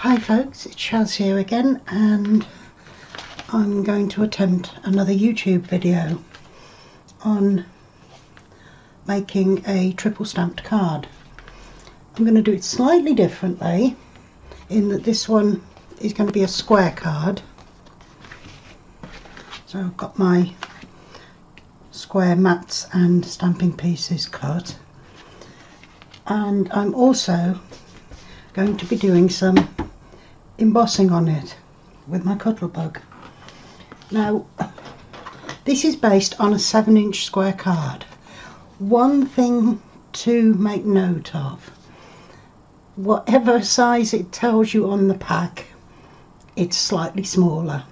Hi folks, it's Shaz here again, and I'm going to attempt another YouTube video on making a triple stamped card. I'm going to do it slightly differently in that this one is going to be a square card. So I've got my square mats and stamping pieces cut, and I'm also going to be doing some embossing on it with my Cuttlebug. Now this is based on a 7-inch square card. One thing to make note of: whatever size it tells you on the pack, it's slightly smaller.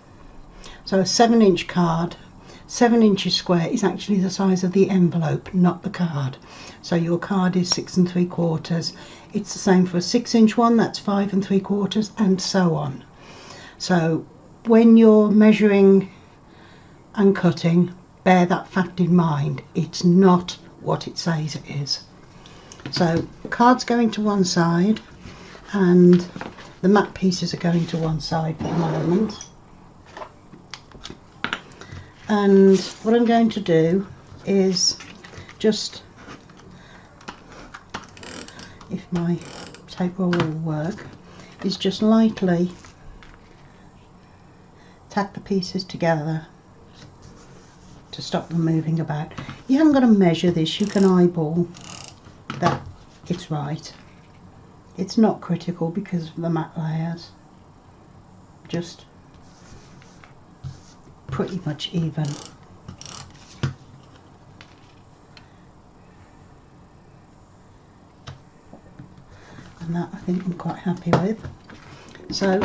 So a 7-inch card, 7 inches square, is actually the size of the envelope, not the card. So your card is 6 3/4. It's the same for a 6-inch one, that's 5 3/4, and so on. So when you're measuring and cutting, bear that fact in mind. It's not what it says it is. So the card's going to one side and the mat pieces are going to one side for the moment. And what I'm going to do is just, if my tape roller will work, is just lightly tack the pieces together to stop them moving about. You haven't got to measure this, you can eyeball that it's right. It's not critical because of the mat layers, just pretty much even. And that I think I'm quite happy with. So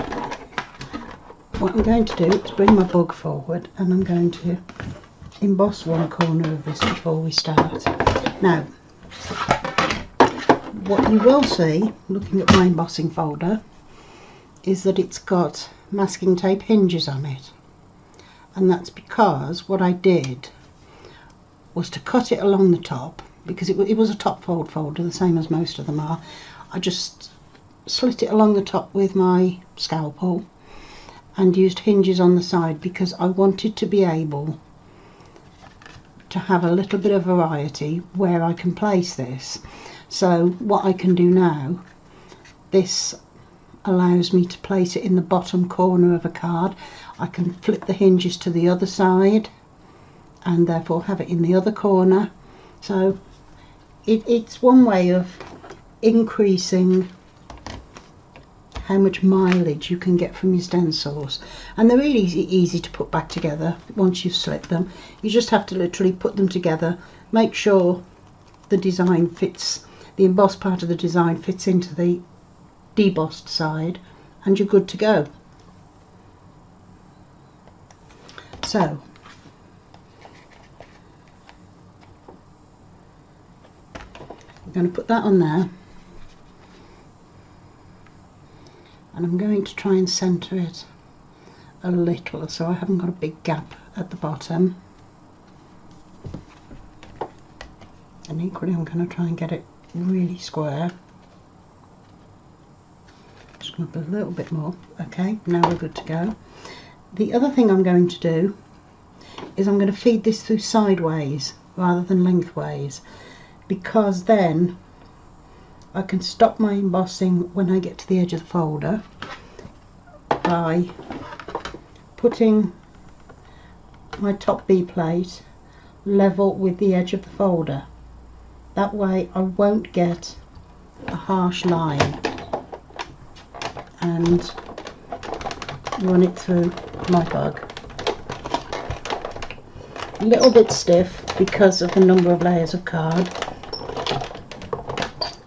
what I'm going to do is bring my bug forward and I'm going to emboss one corner of this before we start. Now what you will see looking at my embossing folder is that it's got masking tape hinges on it, and that's because what I did was to cut it along the top, because it was a top fold folder, the same as most of them are. I just slit it along the top with my scalpel and used hinges on the side because I wanted to be able to have a little bit of variety where I can place this. So what I can do now, this allows me to place it in the bottom corner of a card. I can flip the hinges to the other side and therefore have it in the other corner. So it's one way of increasing how much mileage you can get from your stencils, and they're really easy to put back together once you've slit them. You just have to literally put them together, make sure the design fits, the embossed part of the design fits into the debossed side, and you're good to go. So I'm going to put that on there, and I'm going to try and centre it a little so I haven't got a big gap at the bottom, and equally I'm going to try and get it really square. Just going to put a little bit more. Okay, now we're good to go. The other thing I'm going to do is I'm going to feed this through sideways rather than lengthways, because then I can stop my embossing when I get to the edge of the folder by putting my top B plate level with the edge of the folder. That way I won't get a harsh line and run it through my bug. A little bit stiff because of the number of layers of card,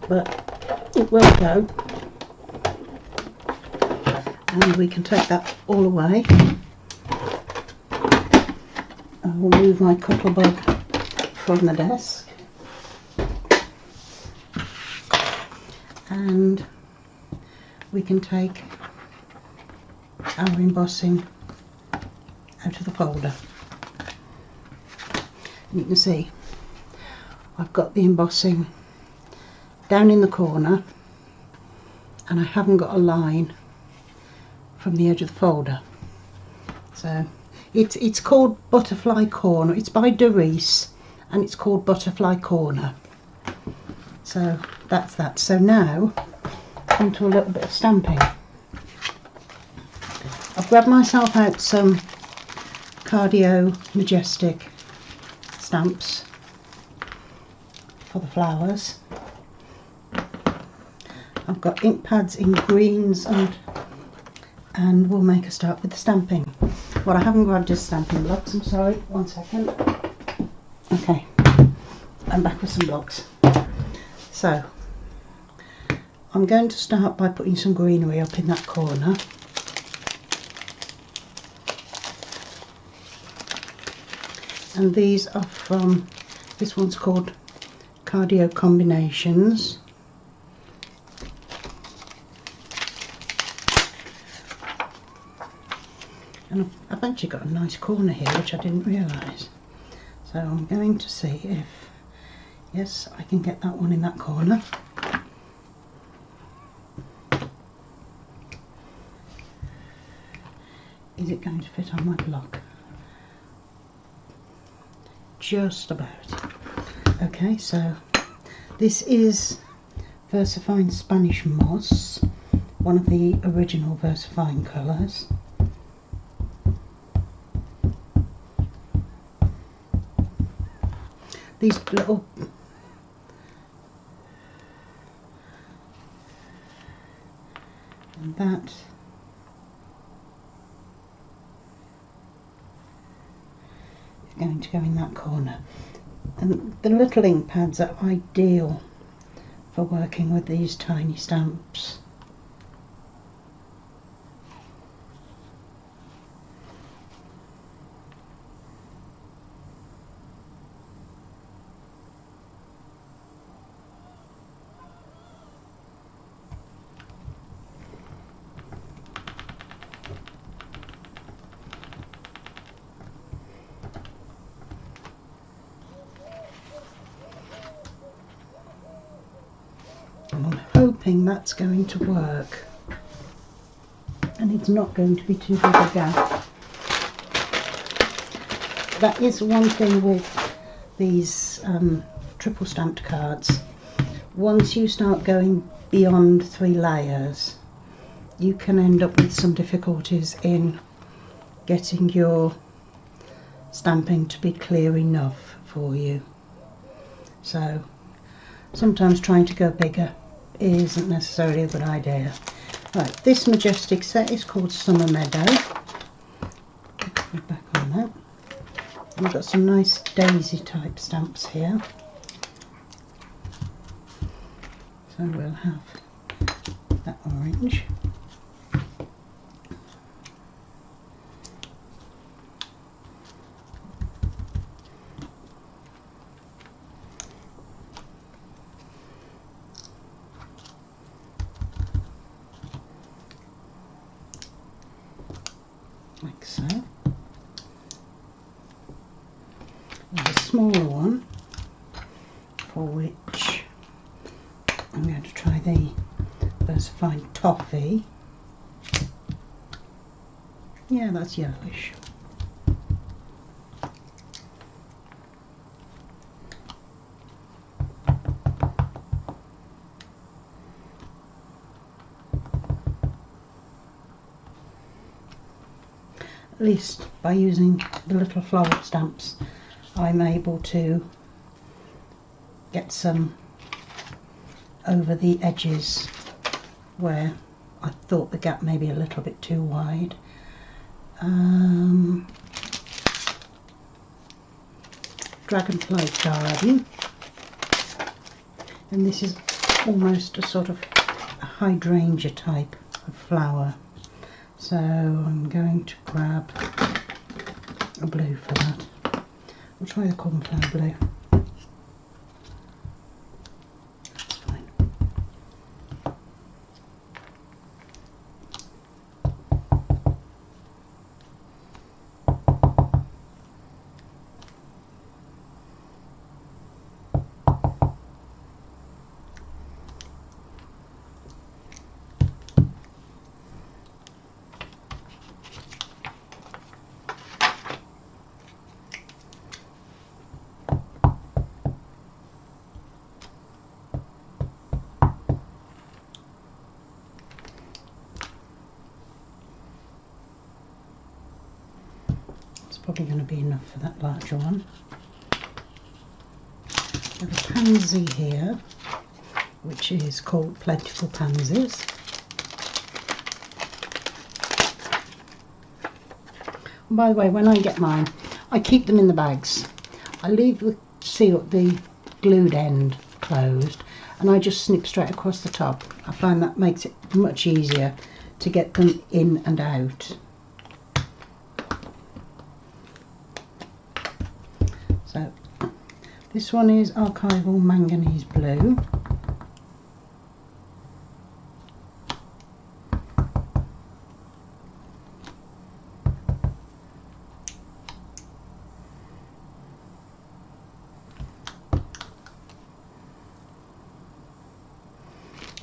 but it will go, and we can take that all away. I will move my Cuttlebug from the desk, and we can take our embossing out of the folder. And you can see I've got the embossing down in the corner, and I haven't got a line from the edge of the folder. So it's called Butterfly Corner. It's by Doris and it's called Butterfly Corner. So that's that. So now onto a little bit of stamping. I've grabbed myself out some Cardio Majestic stamps for the flowers. I've got ink pads in greens and we'll make a start with the stamping. What I haven't grabbed is stamping blocks, I'm sorry, 1 second. Okay, I'm back with some blocks. So, I'm going to start by putting some greenery up in that corner. And these are from, this one's called Cardio Combinations. And I've actually got a nice corner here which I didn't realise. So I'm going to see if, yes, I can get that one in that corner. Is it going to fit on my block? Just about. Okay, so this is VersaFine Spanish Moss, one of the original VersaFine colours. These little and that is going to go in that corner. And the little ink pads are ideal for working with these tiny stamps. I'm hoping that's going to work and it's not going to be too big a gap. That is one thing with these triple stamped cards. Once you start going beyond 3 layers, you can end up with some difficulties in getting your stamping to be clear enough for you. So sometimes trying to go bigger isn't necessarily a good idea. Right, this Majestic set is called Summer Meadow. Put back on that. We've got some nice daisy type stamps here. So we'll have that orange. Like so. There's a smaller one for which I'm going to try the VersaFine Toffee. Yeah, that's yellowish. At least by using the little floral stamps I'm able to get some over the edges where I thought the gap may be a little bit too wide. Dragonfly Garden, and this is almost a sort of a hydrangea type of flower. So I'm going to grab a blue for that. I'll try the cornflower blue. That's fine. probably going to be enough for that larger one. I have a pansy here, which is called Plentiful Pansies. And by the way, when I get mine, I keep them in the bags. I leave the glued end closed, and I just snip straight across the top. I find that makes it much easier to get them in and out. So this one is Archival Manganese Blue.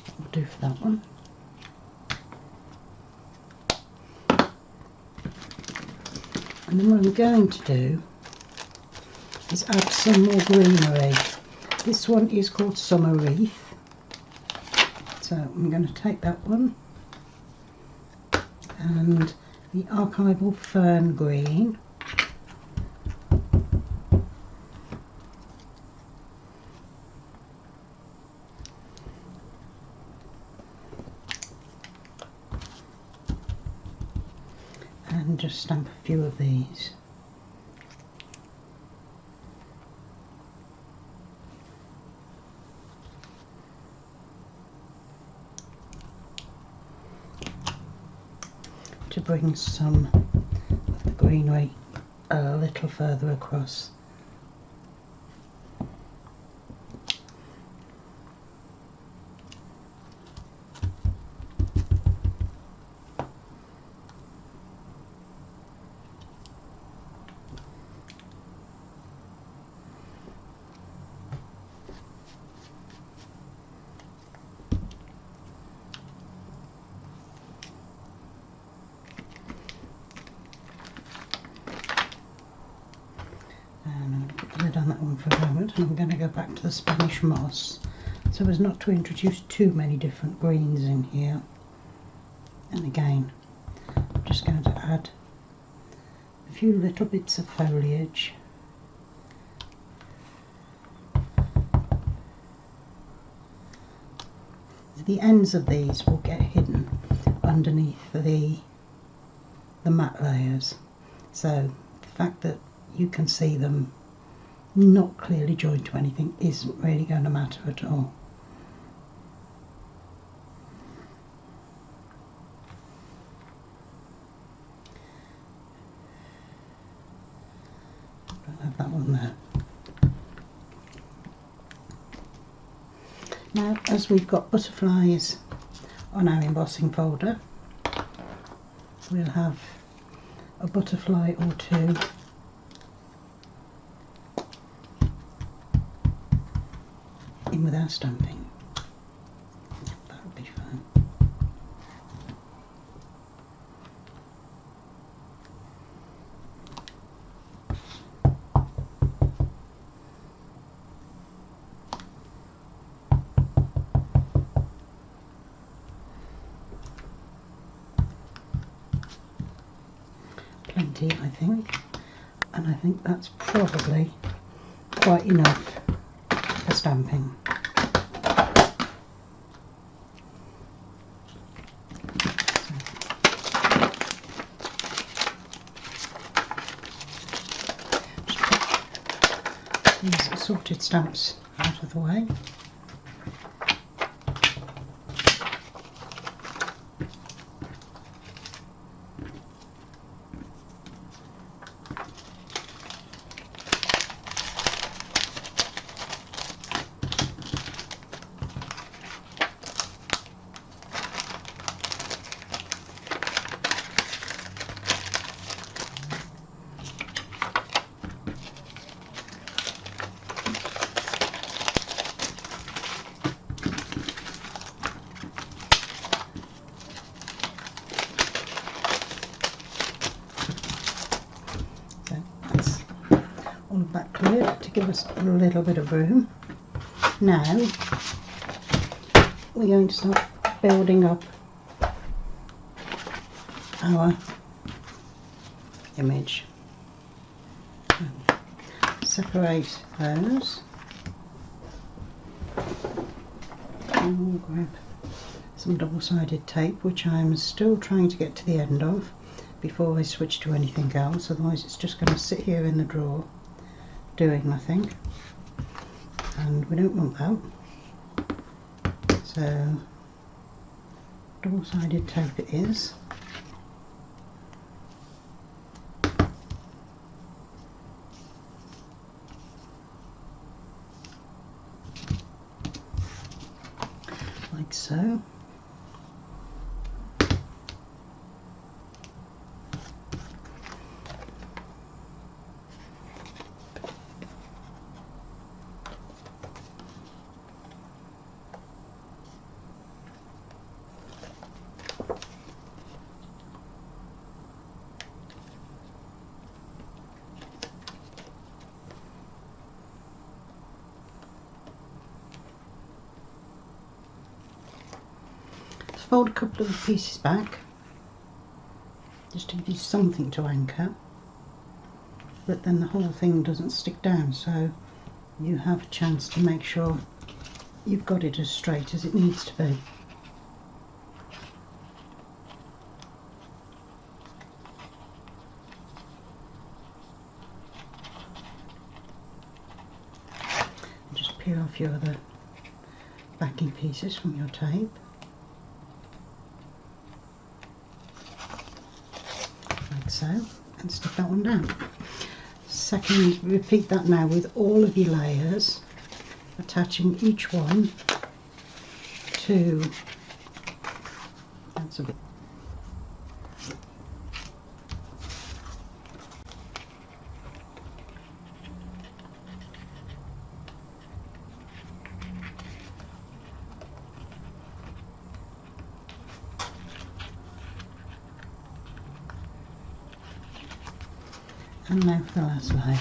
That'll do for that one. And then what I'm going to do is add some more greenery. This one is called Summer Wreath. So I'm going to take that one and the Archival Fern Green. And just stamp a few of these. To bring some of the greenery a little further across. On that one for a moment, and I'm going to go back to the Spanish moss so as not to introduce too many different greens in here. And again, I'm just going to add a few little bits of foliage. The ends of these will get hidden underneath the matte layers, so the fact that you can see them not clearly joined to anything isn't really going to matter at all. I'll have that one there. Now, as we've got butterflies on our embossing folder, we'll have a butterfly or two in with our stamping. That would be fine. Plenty, I think, and I think that's probably quite enough for stamping. These assorted stamps out of the way. All of that cleared to give us a little bit of room. Now we're going to start building up our image. separate those. I'll grab some double-sided tape, which I'm still trying to get to the end of before I switch to anything else, otherwise it's just going to sit here in the drawer doing nothing, and we don't want that. So double-sided tape it is. Like so. Fold a couple of the pieces back just to give you something to anchor, but then the whole thing doesn't stick down, so you have a chance to make sure you've got it as straight as it needs to be. Just peel off your other backing pieces from your tape. Like so, and stick that one down. Second, repeat that now with all of your layers, attaching each one to, that's a bit, and now for the last layer.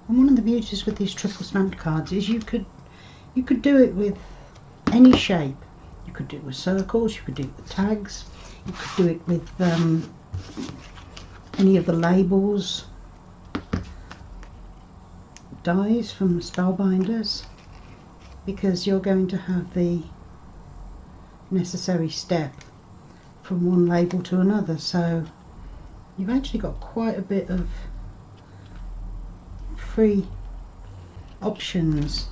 And one of the beauties with these triple stamped cards is you could do it with any shape. You could do it with circles, you could do it with tags, you could do it with any of the labels, dies from the spellbinders, because you're going to have the necessary step from one label to another, so you've actually got quite a bit of free options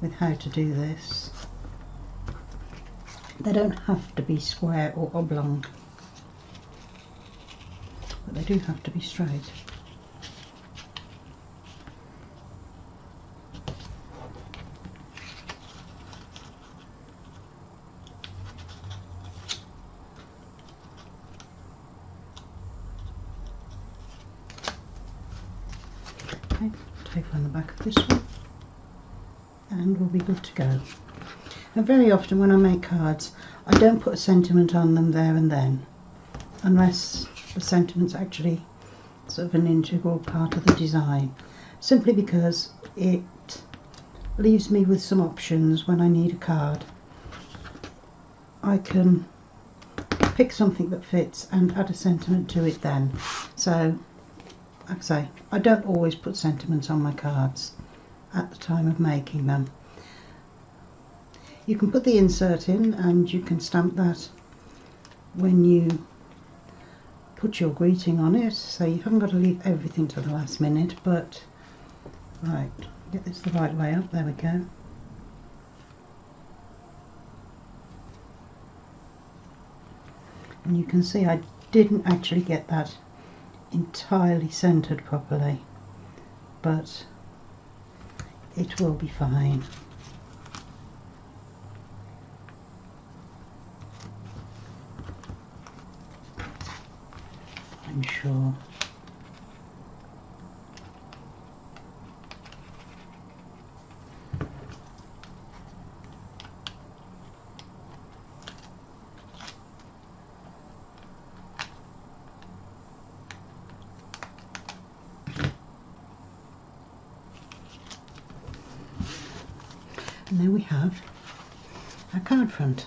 with how to do this. They don't have to be square or oblong, but they do have to be straight. Okay, tape on the back of this one, and we'll be good to go. And very often when I make cards, I don't put a sentiment on them there and then, unless the sentiment's actually sort of an integral part of the design, simply because it leaves me with some options when I need a card. I can pick something that fits and add a sentiment to it then. So, like I say, I don't always put sentiments on my cards at the time of making them. You can put the insert in and you can stamp that when you put your greeting on it, so you haven't got to leave everything to the last minute, but right, get this the right way up, there we go. And you can see I didn't actually get that entirely centered properly, but it will be fine. I'm sure. And there we have our card front.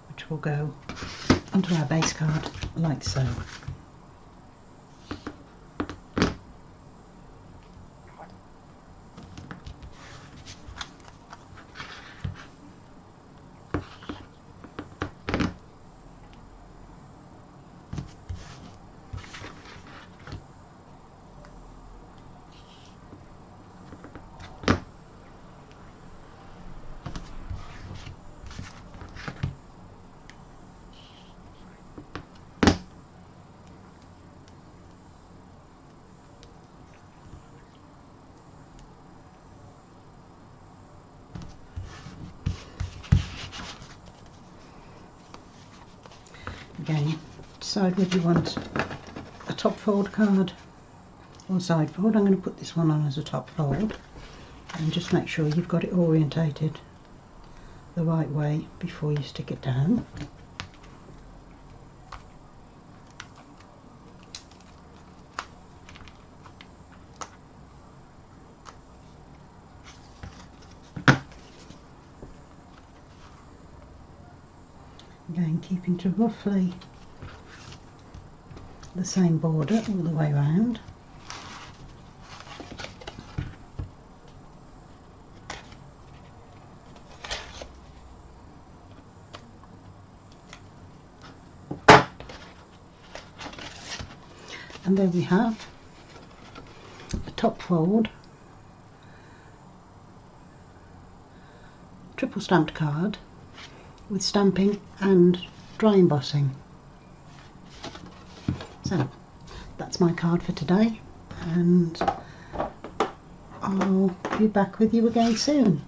Which will go onto our base card like so. Again, decide whether you want a top fold card or side fold. I'm going to put this one on as a top fold, and just make sure you've got it orientated the right way before you stick it down. Again, keeping to roughly the same border all the way around. And there we have a top fold triple stamped card with stamping and dry embossing. So that's my card for today, and I'll be back with you again soon.